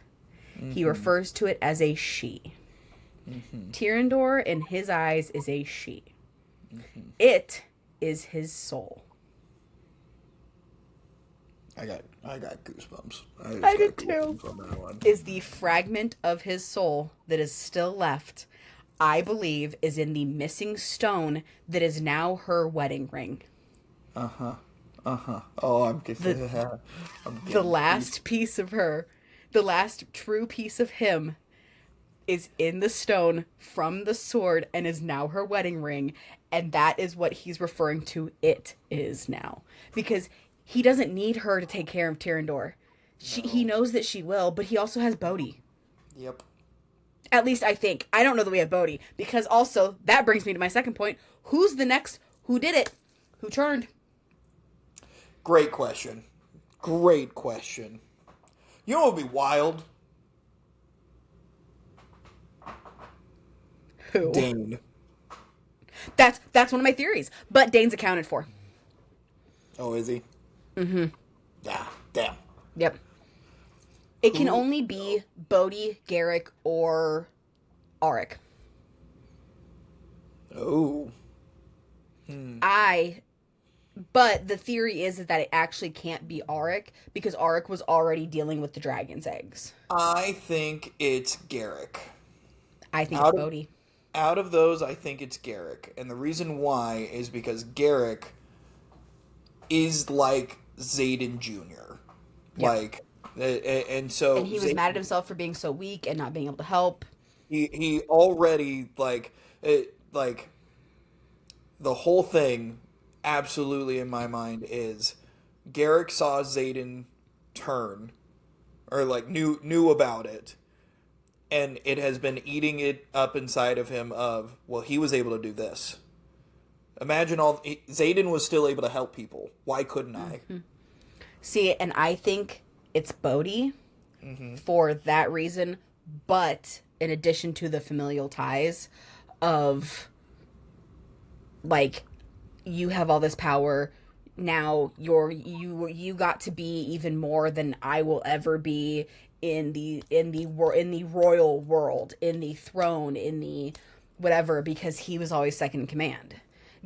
Mm-hmm. He refers to it as a she. Mm-hmm. Tyrandor, in his eyes, is a she. Mm-hmm. It is his soul. I got goosebumps. I did too. Is the fragment of his soul that is still left, I believe, is in the missing stone that is now her wedding ring. Uh-huh. Uh-huh. Oh, I'm getting the last piece of her, the last true piece of him is in the stone from the sword and is now her wedding ring. And that is what he's referring to it is now. Because he doesn't need her to take care of Tyrandor. He knows that she will, but he also has Bodhi. Yep. At least I think. I don't know that we have Bodhi. Because also, that brings me to my second point. Who's the next? Who did it? Who turned? Great question. Great question. You know what would be wild? Who? Dane. That's one of my theories. But Dane's accounted for. Oh, is he? Mm-hmm. Yeah, damn. Yep. It can only be Bodhi, Garrick, or Auric. Oh. But the theory is that it actually can't be Auric because Auric was already dealing with the dragon's eggs. I think it's Garrick. I think it's Bodhi. Out of those, I think it's Garrick. And the reason why is because Garrick is like Xaden Jr. Yep. And he was mad at himself for being so weak and not being able to help. He already, the whole thing, absolutely in my mind, is Garrick saw Xaden turn, or knew about it, and it has been eating it up inside of him of, well, he was able to do this. Imagine Xaden was still able to help people. Why couldn't I? See, and I think it's Bodhi for that reason, but in addition to the familial ties of, like, you have all this power, now you got to be even more than I will ever be in the royal world, in the throne, in the whatever, because he was always second in command.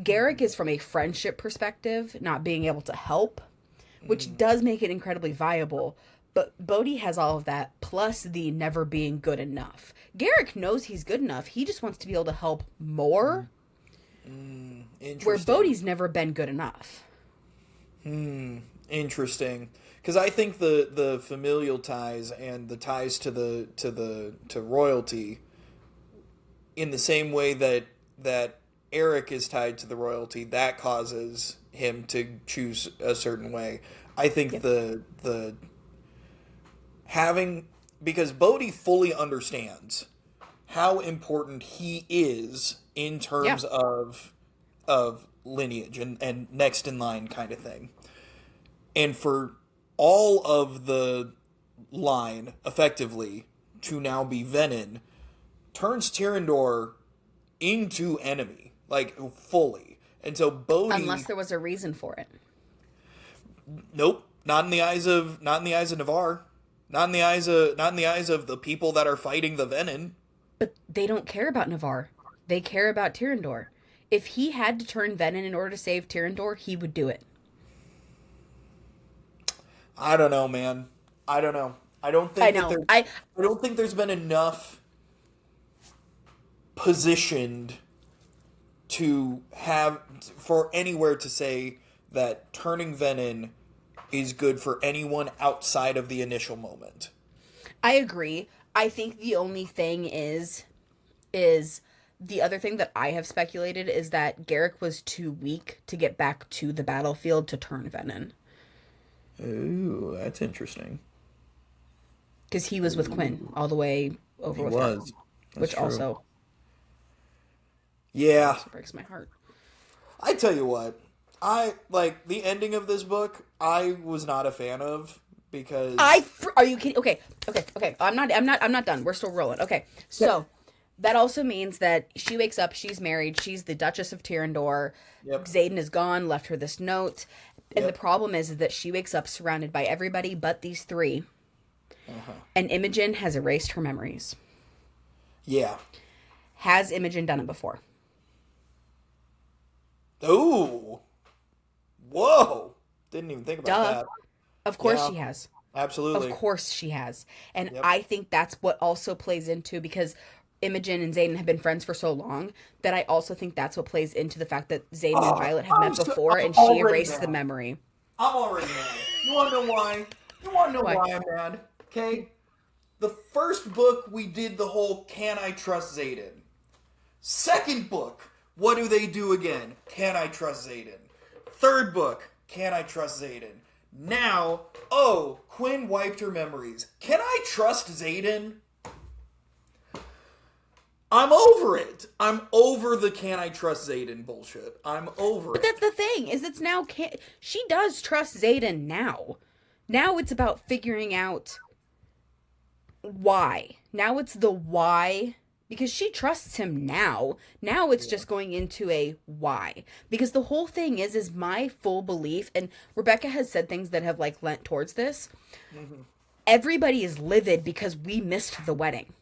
Garrick is from a friendship perspective, not being able to help, which does make it incredibly viable. But Bodhi has all of that, plus the never being good enough. Garrick knows he's good enough. He just wants to be able to help more. Where Bodhi's never been good enough. Interesting. Because I think the familial ties and the ties to royalty, in the same way that Eric is tied to the royalty, that causes him to choose a certain way. I think the having, because Bodhi fully understands how important he is in terms of lineage and next in line kind of thing. And for all of the line effectively to now be Venin turns Tyrandor into enemy, like fully. And so Bodhi, unless there was a reason for it. Nope, not in the eyes of Navarre, not in the eyes of the people that are fighting the Venin. But they don't care about Navarre. They care about Tyrandor. If he had to turn Venin in order to save Tyrandor, he would do it. I don't know, man. I don't know. I don't think there's been enough positioned to have for anywhere to say that turning Venin is good for anyone outside of the initial moment. I agree. I think the only thing is the other thing that I have speculated is that Garrick was too weak to get back to the battlefield to turn Venin. Ooh, that's interesting. Because he was with Quinn all the way over with her. Which true. Also... Yeah. It breaks my heart. I tell you what, I like the ending of this book. I was not a fan of because are you kidding? Okay. I'm not done. We're still rolling. Okay. So that also means that she wakes up. She's married. She's the Duchess of Tyrandor. Yep. Xaden is gone. Left her this note. And the problem is that she wakes up surrounded by everybody but these three. And Imogen has erased her memories. Yeah. Has Imogen done it before? Ooh. Whoa. Didn't even think about that. Of course she has. Absolutely. Of course she has. And I think that's what also plays into, because Imogen and Xaden have been friends for so long, that I also think that's what plays into the fact that Xaden and Violet have met before, and she erased the memory. I'm already mad. You want to know why? Why I'm mad? Okay? The first book, we did the whole, can I trust Xaden? Second book, what do they do again? Can I trust Xaden? Third book, can I trust Xaden? Now, Quinn wiped her memories. Can I trust Xaden? I'm over it. I'm over the can I trust Xaden bullshit. I'm over it. But that's the thing, is it's now, she does trust Xaden now. Now it's about figuring out why. Now it's the why, because she trusts him now. Now it's just going into a why. Because the whole thing is my full belief, and Rebecca has said things that have like lent towards this. Everybody is livid because we missed the wedding.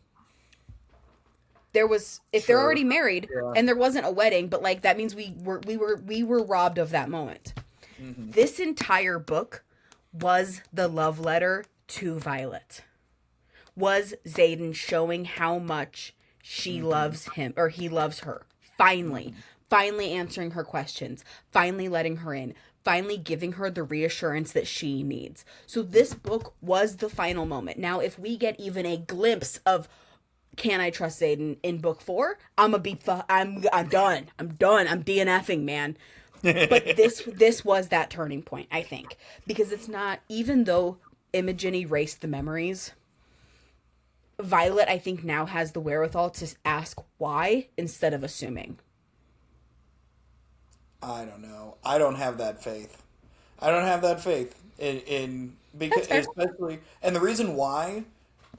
There was, if they're already married and there wasn't a wedding, but like that means we were robbed of that moment. This entire book was the love letter to Violet. Was Xaden showing how much she loves him, or he loves her. Finally answering her questions, finally letting her in, finally giving her the reassurance that she needs. So this book was the final moment. Now, if we get even a glimpse of Can I Trust Xaden in book 4, I'm done. I'm DNFing, man. But this was that turning point, I think. Because it's not, even though Imogen erased the memories, Violet, I think, now has the wherewithal to ask why instead of assuming. I don't know. I don't have that faith. I don't have that faith in because especially, and the reason why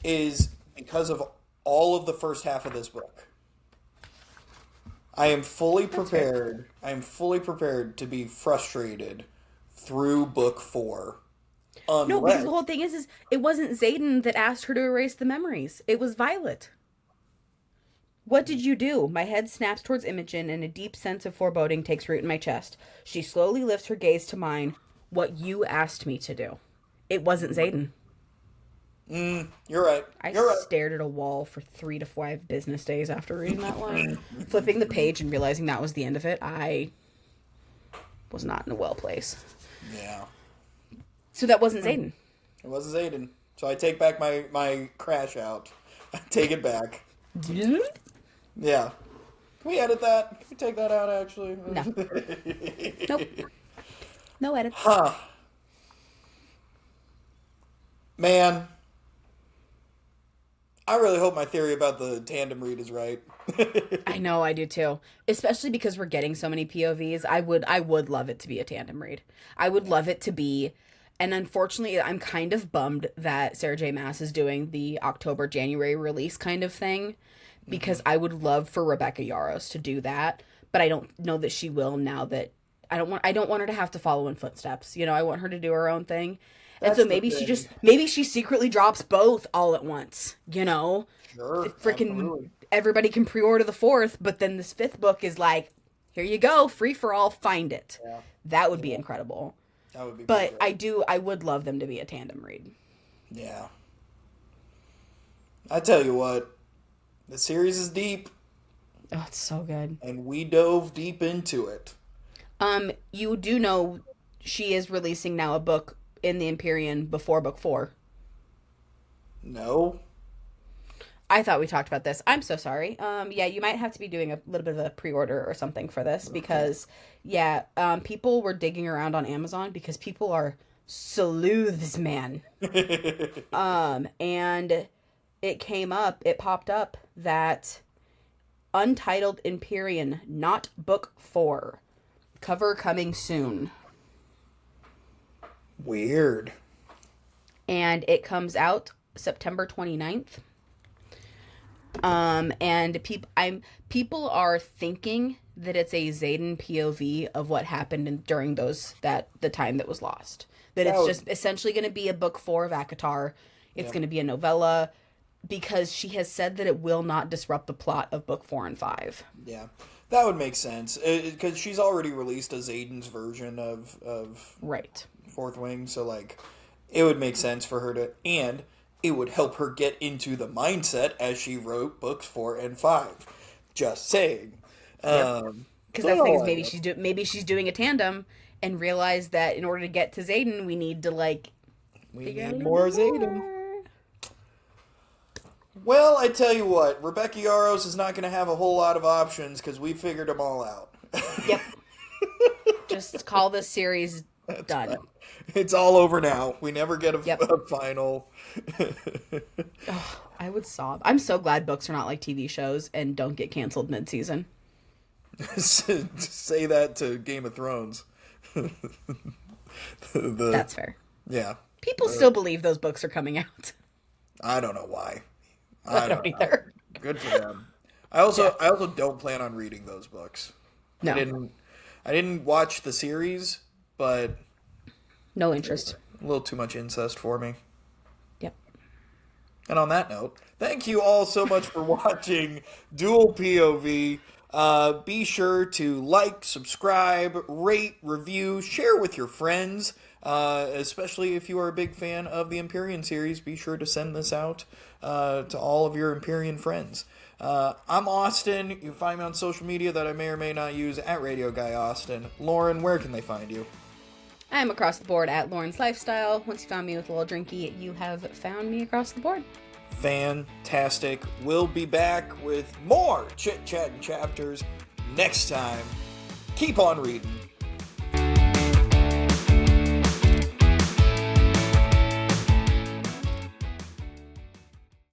is because of all of the first half of this book. I am fully prepared. I am fully prepared to be frustrated through book 4. No, because the whole thing is it wasn't Xaden that asked her to erase the memories. It was Violet. What did you do? My head snaps towards Imogen, and a deep sense of foreboding takes root in my chest. She slowly lifts her gaze to mine. What you asked me to do. It wasn't Xaden. You're right. I stared at a wall for 3 to 5 business days after reading that one. Flipping the page and realizing that was the end of it, I was not in a well place. Yeah. So that wasn't Xaden. It wasn't Xaden. So I take back my crash out. I take it back. Yeah. Can we edit that? Can we take that out, actually? No. Nope. No edits. Huh. Man. I really hope my theory about the tandem read is right. I know, I do too. Especially because we're getting so many POVs. I would love it to be a tandem read. I would love it to be, and unfortunately, I'm kind of bummed that Sarah J. Maas is doing the October-January release kind of thing, because I would love for Rebecca Yarros to do that, but I don't know that she will now that I don't want her to have to follow in footsteps. You know, I want her to do her own thing. And so maybe she secretly drops both all at once, you know? Sure. Freaking everybody can pre-order the 4th, but then this 5th book is like, here you go, free for all, find it. Yeah. That would be incredible. That would be But I would love them to be a tandem read. Yeah. I tell you what, the series is deep. Oh, it's so good. And we dove deep into it. You do know she is releasing now a book in the Empyrean before book 4. No. I thought we talked about this. I'm so sorry. Yeah, you might have to be doing a little bit of a pre-order or something for this because, people were digging around on Amazon because people are sleuths, man. And it popped up that Untitled Empyrean, not book 4. Cover coming soon. Weird. And it comes out September 29th. And people are thinking that it's a Xaden POV of what happened during the time that was lost. That it's just essentially going to be a book 4 of ACOTAR. It's going to be a novella because she has said that it will not disrupt the plot of book 4 and 5. Yeah. That would make sense because she's already released a Xaden's version of right. Fourth Wing, so like it would make sense for her to, and it would help her get into the mindset as she wrote books 4 and 5. Just saying. Because that's the thing is maybe she's doing a tandem and realized that in order to get to Xaden, we need to need more Xaden. Well, I tell you what, Rebecca Yarros is not going to have a whole lot of options because we figured them all out. Yep. Just call this series done. Right. It's all over now. We never get a final. I would sob. I'm so glad books are not like TV shows and don't get canceled mid-season. Say that to Game of Thrones. That's fair. Yeah. People still believe those books are coming out. I don't know why. I don't either. Good for them. I also don't plan on reading those books. No. I didn't watch the series, but no interest. A little too much incest for me. Yep. And on that note, thank you all so much for watching Dual POV. Be sure to like, subscribe, rate, review, share with your friends. Especially if you are a big fan of the Empyrean series, be sure to send this out to all of your Empyrean friends. I'm Austin. You can find me on social media that I may or may not use at Radio Guy Austin. Lauren, where can they find you? I'm across the board at Lauren's Lifestyle. Once you found me with a little drinky, you have found me across the board. Fantastic. We'll be back with more chit-chat and chapters next time. Keep on reading.